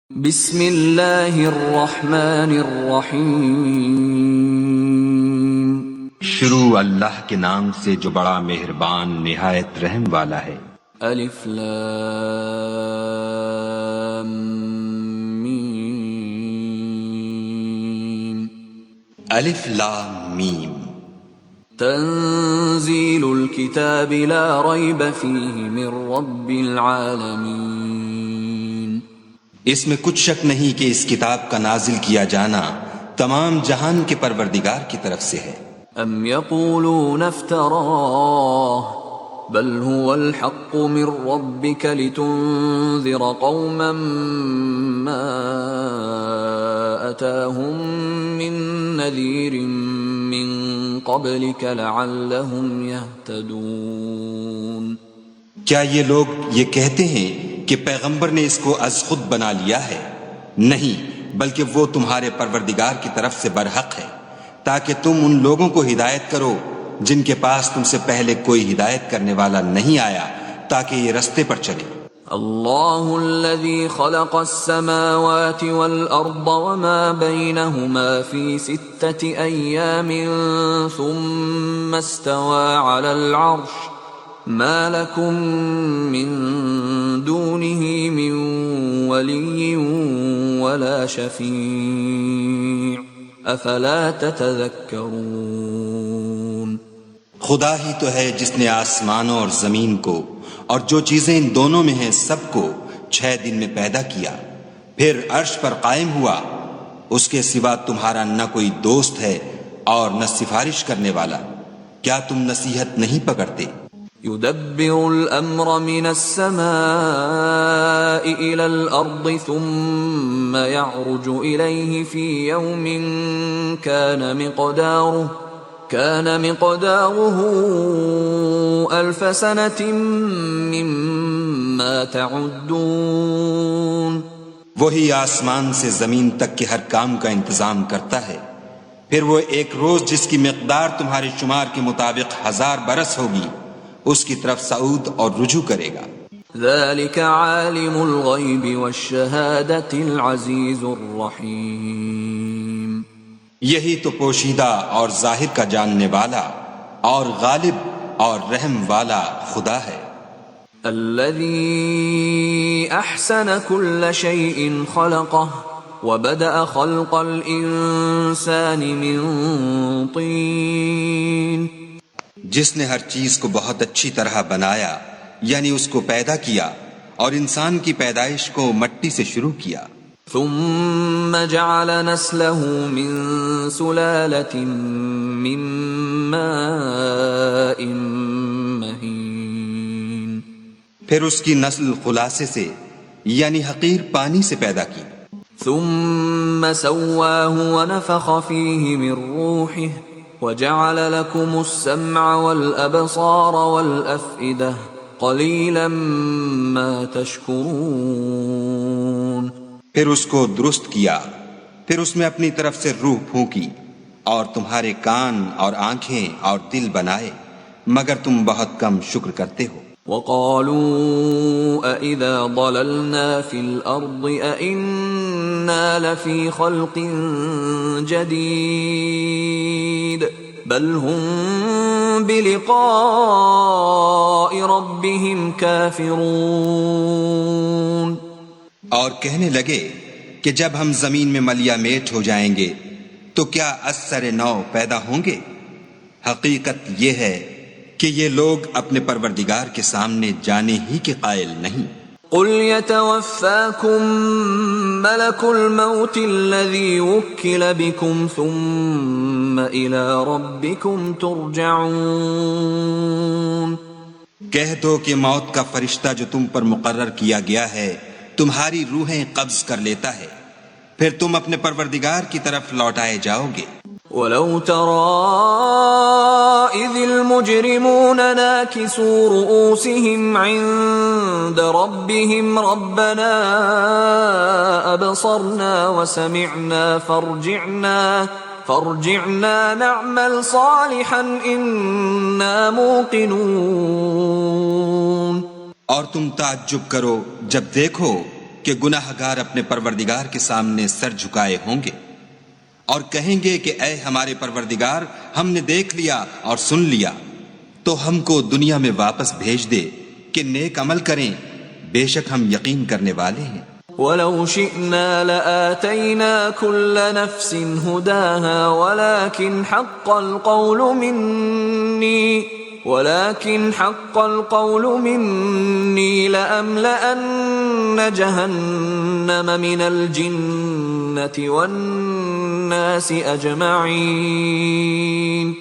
بسم اللہ الرحمن الرحیم۔ شروع اللہ کے نام سے جو بڑا مہربان نہایت رحم والا ہے۔ الف لام میم۔ الف لام میم۔ تنزیل الکتاب لا ریب فیہ من رب العالمین۔ اس میں کچھ شک نہیں کہ اس کتاب کا نازل کیا جانا تمام جہان کے پروردگار کی طرف سے ہے۔ ام یقولون افتراہ بل هو الحق من ربک لتنذر قوما ما اتاهم من نذیر من قبلک لعلهم يهتدون۔ کیا یہ لوگ یہ کہتے ہیں کہ پیغمبر نے اس کو از خود بنا لیا ہے؟ نہیں، بلکہ وہ تمہارے پروردگار کی طرف سے برحق ہے تاکہ تم ان لوگوں کو ہدایت کرو جن کے پاس تم سے پہلے کوئی ہدایت کرنے والا نہیں آیا، تاکہ یہ رستے پر چلے۔ اللہ الذي خلق السماوات والأرض وما بينهما في 6 أيام ثم استوى على العرش ما لكم من دونه من ولي ولا شفيع افلا تتذكرون۔ خدا ہی تو ہے جس نے آسمانوں اور زمین کو اور جو چیزیں ان دونوں میں ہیں سب کو 6 دن میں پیدا کیا، پھر عرش پر قائم ہوا، اس کے سوا تمہارا نہ کوئی دوست ہے اور نہ سفارش کرنے والا، کیا تم نصیحت نہیں پکڑتے؟ يدبر الامر من السماء الى الارض ثم يعرج اليه في يوم كان مقداره 1000 سنة مما تعدون۔ وہی آسمان سے زمین تک کے ہر کام کا انتظام کرتا ہے، پھر وہ ایک روز جس کی مقدار تمہارے شمار کے مطابق 1000 برس ہوگی اس کی طرف صعود اور رجوع کرے گا۔ ذلك عالم الغیب والشہادة العزیز الرحیم۔ یہی تو پوشیدہ اور ظاہر کا جاننے والا اور غالب اور رحم والا خدا ہے۔ الذي احسن كل شيء خلقه وبدأ خلق الانسان من طين۔ جس نے ہر چیز کو بہت اچھی طرح بنایا، یعنی اس کو پیدا کیا اور انسان کی پیدائش کو مٹی سے شروع کیا۔ ثم جعل نسله من سلالة من ماء مهين۔ پھر اس کی نسل خلاصے سے یعنی حقیر پانی سے پیدا کی۔ ثم سواه ونفخ فيه من روحه وجعل لكم السمع والأبصار والأفئدة قليلا ما تشكرون۔ پھر اس کو درست کیا، پھر اس میں اپنی طرف سے روح پھونکی اور تمہارے کان اور آنکھیں اور دل بنائے، مگر تم بہت کم شکر کرتے ہو۔ وقالوا أَإِذَا ضَلَلْنَا فِي الْأَرْضِ أَإِنَّا لَفِي خَلْقٍ جَدِيدٍ بل هم بلقاء ربهم كافرون۔ اور کہنے لگے کہ جب ہم زمین میں ملیا میٹ ہو جائیں گے تو کیا از سر نو پیدا ہوں گے؟ حقیقت یہ ہے کہ یہ لوگ اپنے پروردگار کے سامنے جانے ہی کے قائل نہیں۔ قل يتوفاكم ملك الموت الذي وكل بكم ثم إلى ربكم ترجعون۔ کہہ دو کہ موت کا فرشتہ جو تم پر مقرر کیا گیا ہے تمہاری روحیں قبض کر لیتا ہے، پھر تم اپنے پروردگار کی طرف لوٹائے جاؤ گے۔ وَلَوْ تَرَىٰ إِذِ الْمُجْرِمُونَ نَاكِسُو رُءُوسِهِمْ عِندَ رَبِّهِمْ رَبَّنَا أَبْصَرْنَا وَسَمِعْنَا فَارْجِعْنَا نَعْمَلْ صَالِحًا إِنَّا مُوقِنُونَ۔ اور تم تعجب کرو جب دیکھو کہ گناہ گار اپنے پروردگار کے سامنے سر جھکائے ہوں گے اور کہیں گے کہ اے ہمارے پروردگار، ہم نے دیکھ لیا اور سن لیا، تو ہم کو دنیا میں واپس بھیج دے کہ نیک عمل کریں، بے شک ہم یقین کرنے والے ہیں۔ وَلَوْ شِئْنَا لَآتَيْنَا كُلَّ نَفْسٍ هُدَاهَا وَلَكِنْ حَقَّ الْقَوْلُ مِنِّي لَأَمْلَأَنَّ جَهَنَّمَ مِنَ الْجِنَّةِ وَالنَّاسِ أَجْمَعِينَ۔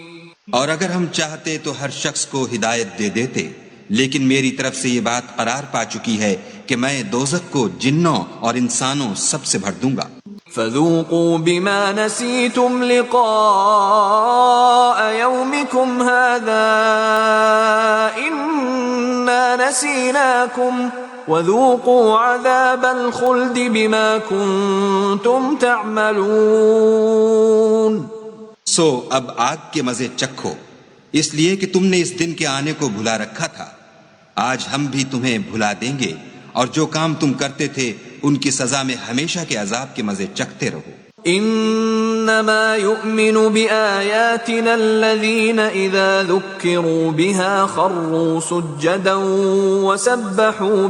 اور اگر ہم چاہتے تو ہر شخص کو ہدایت دے دیتے، لیکن میری طرف سے یہ بات قرار پا چکی ہے کہ میں دوزخ کو جنوں اور انسانوں سب سے بھر دوں گا۔ فَذُوقُوا بِمَا نَسِيتُمْ لِقَاءَ يَوْمِكُمْ هَذَا إِنَّا نَسِينَاكُمْ وَذُوقُوا عَذَابَ الْخُلْدِ بِمَا كُنْتُمْ تَعْمَلُونَ۔ سو اب آگ کے مزے چکھو، اس لیے کہ تم نے اس دن کے آنے کو بھلا رکھا تھا۔ آج ہم بھی تمہیں بھلا دیں گے، اور جو کام تم کرتے تھے ان کی سزا میں ہمیشہ کے عذاب کے مزے چکھتے رہو۔ انما يؤمن بآياتنا الذين اذا ذكروا بها خروا سجدا وسبحوا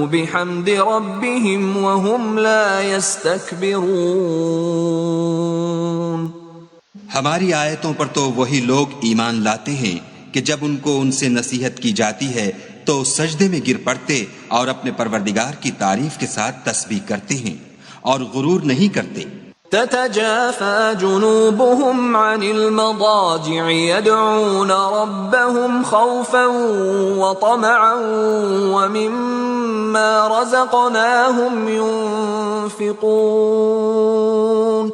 بحمد ربهم وهم لا يستكبرون۔ ہماری آیتوں پر تو وہی لوگ ایمان لاتے ہیں کہ جب ان کو ان سے نصیحت کی جاتی ہے تو سجدے میں گر پڑتے اور اپنے پروردگار کی تعریف کے ساتھ تسبیح کرتے ہیں اور غرور نہیں کرتے۔ تتجافى جنوبهم عن المضاجع يدعون ربهم خوفا وطمعا ومما رزقناهم ينفقون۔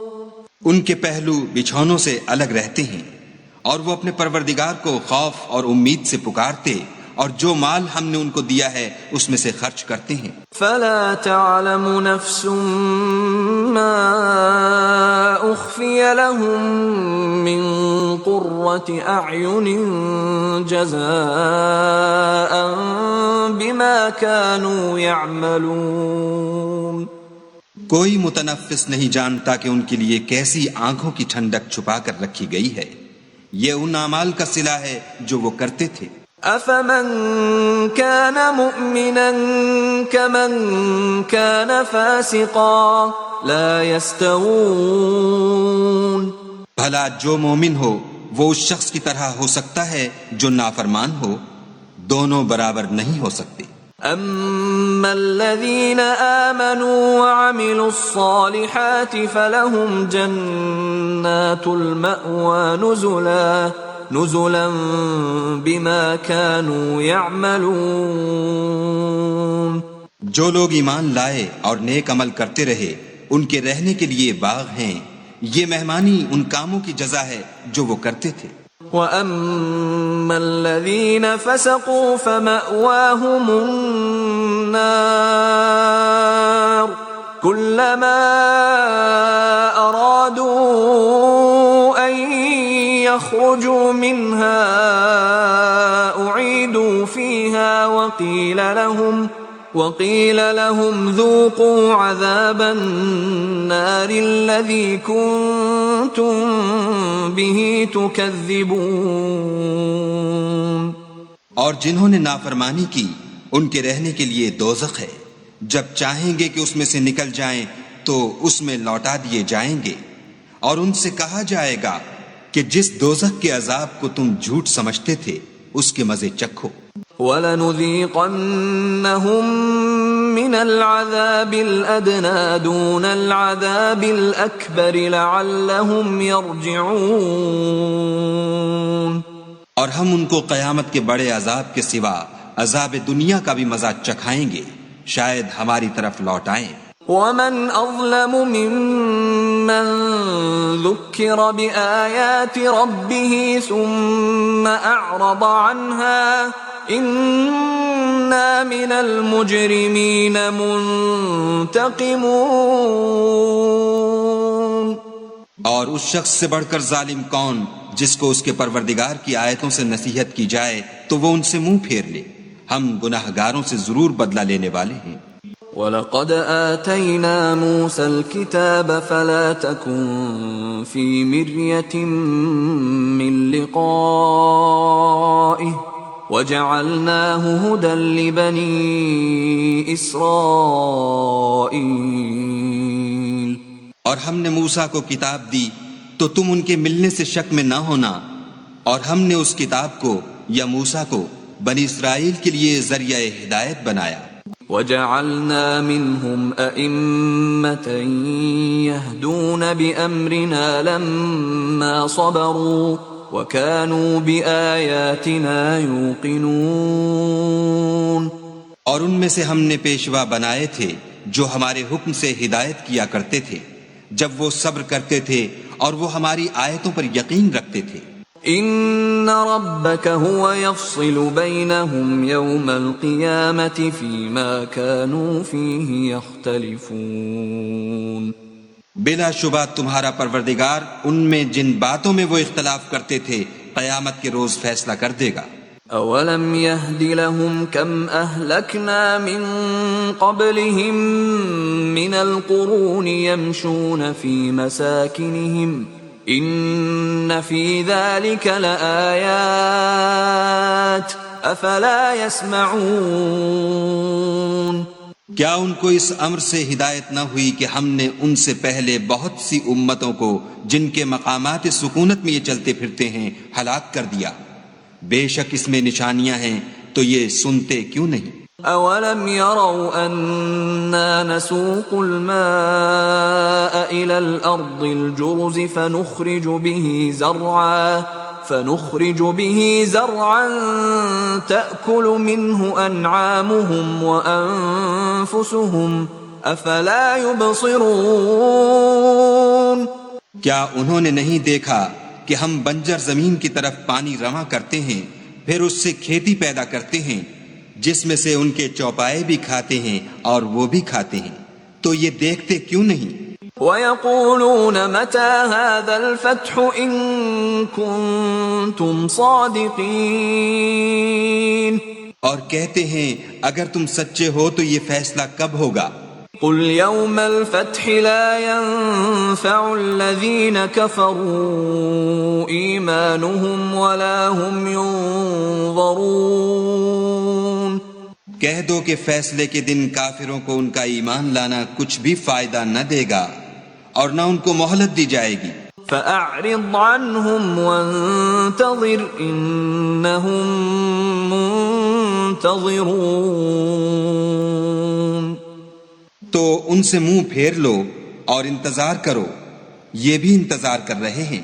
ان کے پہلو بچھونوں سے الگ رہتے ہیں اور وہ اپنے پروردگار کو خوف اور امید سے پکارتے اور جو مال ہم نے ان کو دیا ہے اس میں سے خرچ کرتے ہیں۔ فلا تعلم نفس ما اخفي لهم من قرة اعين جزاء بما كانوا يعملون۔ کوئی متنفس نہیں جانتا کہ ان کے لیے کیسی آنکھوں کی ٹھنڈک چھپا کر رکھی گئی ہے، یہ ان اعمال کا صلہ ہے جو وہ کرتے تھے۔ افمن كان مؤمنا كمن كان فاسقا لا يستوون۔ بھلا جو مومن ہو وہ اس شخص کی طرح ہو سکتا ہے جو نافرمان ہو؟ دونوں برابر نہیں ہو سکتے۔ اما الذين آمنوا وعملوا الصالحات فلهم جنات المأوى نزلا بما كانوا يعملون۔ جو لوگ ایمان لائے اور نیک عمل کرتے رہے ان کے رہنے کے لیے باغ ہیں، یہ مہمانی ان کاموں کی جزا ہے جو وہ کرتے تھے۔ وَأَمَّا الَّذِينَ فَسَقُوا فَمَأْوَاهُمُ النَّارُ كُلَّمَا أَرَادُوا أَن يَخْرُجُوا مِنْهَا أُعِيدُوا فِيهَا وقيل لهم ذوقوا عذاب النار الذي كنتم به تكذبون۔ اور جنہوں نے نافرمانی کی ان کے رہنے کے لیے دوزخ ہے، جب چاہیں گے کہ اس میں سے نکل جائیں تو اس میں لوٹا دیے جائیں گے، اور ان سے کہا جائے گا کہ جس دوزخ کے عذاب کو تم جھوٹ سمجھتے تھے اس کے مزے چکھو۔ وَلَنُذِيقَنَّهُم مِّنَ الْعَذَابِ الْأَدْنَىٰ دُونَ الْعَذَابِ الْأَكْبَرِ لَعَلَّهُمْ يَرْجِعُونَ۔ اور ہم ان کو قیامت کے بڑے عذاب کے سوا عذاب دنیا کا بھی مزہ چکھائیں گے، شاید ہماری طرف لوٹ آئیں۔ وَمَنْ أَظْلَمُ مِمَّنْ ذُكِّرَ بِآيَاتِ رَبِّهِ ثُمَّ أَعْرَضَ عَنْهَا إِنَّا مِنَ الْمُجْرِمِينَ مُنْتَقِمُونَ۔ اور اس شخص سے بڑھ کر ظالم کون جس کو اس کے پروردگار کی آیتوں سے نصیحت کی جائے تو وہ ان سے منہ پھیر لے. ہم گناہگاروں سے ضرور بدلہ لینے والے ہیں. وَلَقَدْ آتَيْنَا مُوسَى الْكِتَابَ فَلَا تَكُنْ فِي مِرْيَةٍ مِّن لِقَائِهِ وَجَعَلْنَاهُ هُدًى لِبَنِي إِسْرَائِيلَ. اور ہم نے موسیٰ کو کتاب دی تو تم ان کے ملنے سے شک میں نہ ہونا، اور ہم نے اس کتاب کو یا موسیٰ کو بنی اسرائیل کے لیے ذریعہ ہدایت بنایا. وَجَعَلْنَا مِنْهُمْ أَئِمَّةً يَهْدُونَ بِأَمْرِنَا لَمَّا صَبَرُوا وَكَانُوا بِآيَاتِنَا يُوقِنُونَ. اور ان میں سے ہم نے پیشوا بنائے تھے جو ہمارے حکم سے ہدایت کیا کرتے تھے جب وہ صبر کرتے تھے اور وہ ہماری آیتوں پر یقین رکھتے تھے. ان ربك هو يفصل بينهم يوم القيامة فيما كانوا فيه يختلفون. بلا شبہ تمہارا پروردگار ان میں جن باتوں میں وہ اختلاف کرتے تھے قیامت کے روز فیصلہ کر دے گا. اولم يهد لهم كم اهلكنا من قبلهم من القرون يمشون في مساكنهم ان في ذلك لآيات افلا يسمعون. کیا ان کو اس امر سے ہدایت نہ ہوئی کہ ہم نے ان سے پہلے بہت سی امتوں کو جن کے مقامات سکونت میں یہ چلتے پھرتے ہیں ہلاک کر دیا؟ بے شک اس میں نشانیاں ہیں تو یہ سنتے کیوں نہیں؟ اولم يروا اننا نسوق الماء الى الارض الجرز فنخرج به زرعا تأكل منه انعامهم وانفسهم افلا يبصرون. کیا انہوں نے نہیں دیکھا کہ ہم بنجر زمین کی طرف پانی رواں کرتے ہیں پھر اس سے کھیتی پیدا کرتے ہیں جس میں سے ان کے چوپائے بھی کھاتے ہیں اور وہ بھی کھاتے ہیں، تو یہ دیکھتے کیوں نہیں؟ وَيَقُولُونَ مَتَى هَذَا الْفَتْحُ إِن كُنتُمْ صَادِقِينَ. اور کہتے ہیں اگر تم سچے ہو تو یہ فیصلہ کب ہوگا؟ قُلْ يَوْمَ الْفَتْحِ لَا يَنفَعُ الَّذِينَ كَفَرُوا إِيمَانُهُمْ وَلَا هُمْ يُنظَرُونَ. کہہ دو کہ فیصلے کے دن کافروں کو ان کا ایمان لانا کچھ بھی فائدہ نہ دے گا اور نہ ان کو مہلت دی جائے گی. فَأَعْرِضْ عَنْهُمْ وَانتَظِرْ إِنَّهُمْ مُنتَظِرُونَ. تو ان سے منہ پھیر لو اور انتظار کرو، یہ بھی انتظار کر رہے ہیں.